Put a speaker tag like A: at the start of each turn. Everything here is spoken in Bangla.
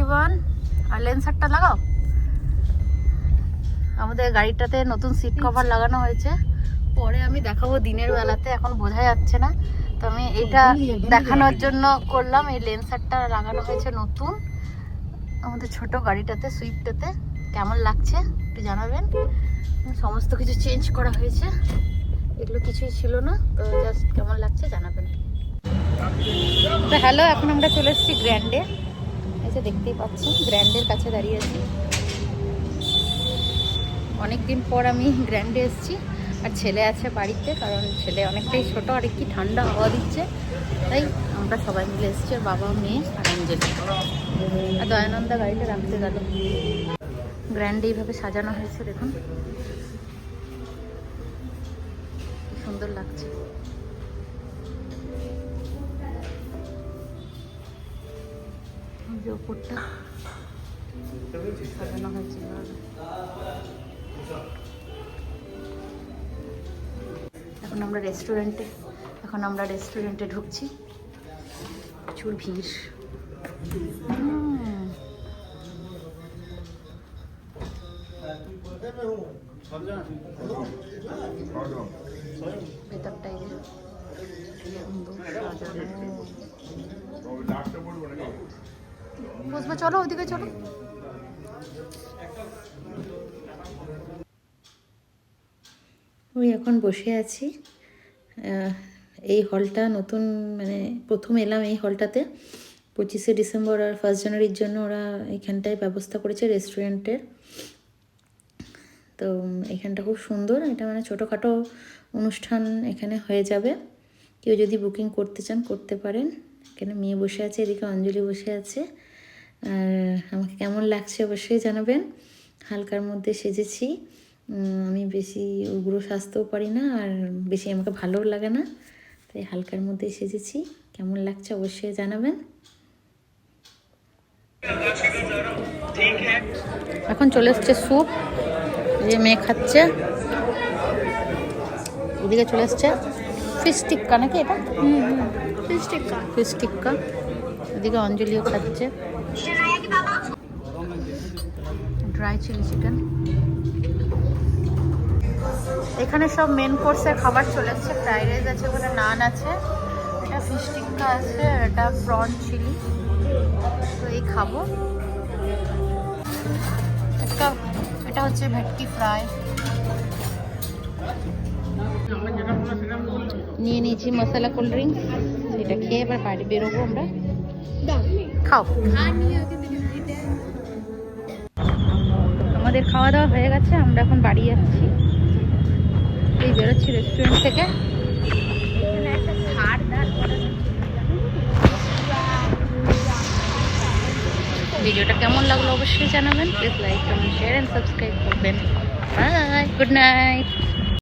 A: এভরিওয়ান, আর লেন্সারটা লাগাও। আমাদের গাড়িটাতে নতুন সিট কভার লাগানো হয়েছে, পরে আমি দেখাবো দিনের বেলাতে, এখন বোঝা যাচ্ছে না। তো আমি এটা দেখানোর জন্য করলাম। এই লেন্সারটা লাগানো হয়েছে নতুন আমাদের ছোট গাড়িটাতে, সুইফটটাতে। কেমন লাগছে একটু জানাবেন। সমস্ত কিছু চেঞ্জ করা হয়েছে, এগুলো কিছুই ছিল না, তো জাস্ট কেমন লাগছে জানাবেন। তো হ্যালো, এখন আমরা চলে এসেছি গ্র্যান্ডে। এসে দেখতেই পাচ্ছি গ্র্যান্ডের কাছে দাঁড়িয়ে আছি। অনেকদিন পর আমি গ্র্যান্ডে এসেছি, আর ছেলে আছে বাড়িতে, কারণ ছেলে অনেকটাই ছোট আর কি ঠান্ডা হাওয়া দিচ্ছে, তাই আমরা সবাই মিলে এসেছি, বাবা, মেয়ে আর অঞ্জলি। আর দয়ানন্দা গাড়িটা রাখতে গেল। গ্র্যান্ডে এইভাবে সাজানো হয়েছে, দেখুন কি সুন্দর লাগছে। যে উপরটা সাজানো হয়েছে। এখন আমরা রেস্টুরেন্টে ঢুকছি। প্রচুর ভিড়। ভেতরটাই বসবে, চলো ওইদিকে চলো। ওই এখন বসে আছি। এই হলটা নতুন, মানে প্রথম এলাম এই হলটাতে। 25শে ডিসেম্বর আর 1 জানুয়ারির জন্য ওরা এখানটায় ব্যবস্থা করেছে রেস্টুরেন্টের। তো এখানটা খুব সুন্দর, এটা মানে ছোটোখাটো অনুষ্ঠান এখানে হয়ে যাবে। কেউ যদি বুকিং করতে চান করতে পারেন। এখানে মেয়ে বসে আছে, এদিকে অঞ্জলি বসে আছে। আর আমাকে কেমন লাগছে অবশ্যই জানাবেন। হালকার মধ্যে সেজেছি, আমি বেশি উগ্র সাজতেও পারি না, আর বেশি আমাকে ভালোও লাগে না, তাই হালকার মধ্যে সেজেছি। কেমন লাগছে অবশ্যই জানাবেন। এখন চলে এসছে স্যুপ, যে মেয়ে খাচ্ছে। এদিকে চলে এসছে ফিশ টিক্কা, নাকি এটা? ফিশ টিক্কা। এদিকে অঞ্জলিও খাচ্ছে ড্রাই চিলি চিকেন। এখানে সব মেন কোর্সের খাবার চলে এসছে। ফ্রাইড রাইস আছে, ওখানে নান আছে, এটা ফিশ টিক্কা আছে, এটা প্রন চিলি। তো এই খাবো। এটা হচ্ছে ভেটকি ফ্রাই। নিয়ে নিয়েছি মশলা কোল্ড ড্রিঙ্কস, এটা খেয়ে এবার বাড়ি বেরোবো আমরা। খাও। আমাদের খাওয়া দাওয়া হয়ে গেছে, আমরা এখন বাড়ি যাচ্ছি। এই বেরোচ্ছি রেস্টুরেন্ট থেকে। ভিডিওটা কেমন লাগলো অবশ্যই জানাবেন। Please like, comment, share and subscribe করবেন। Bye, good night.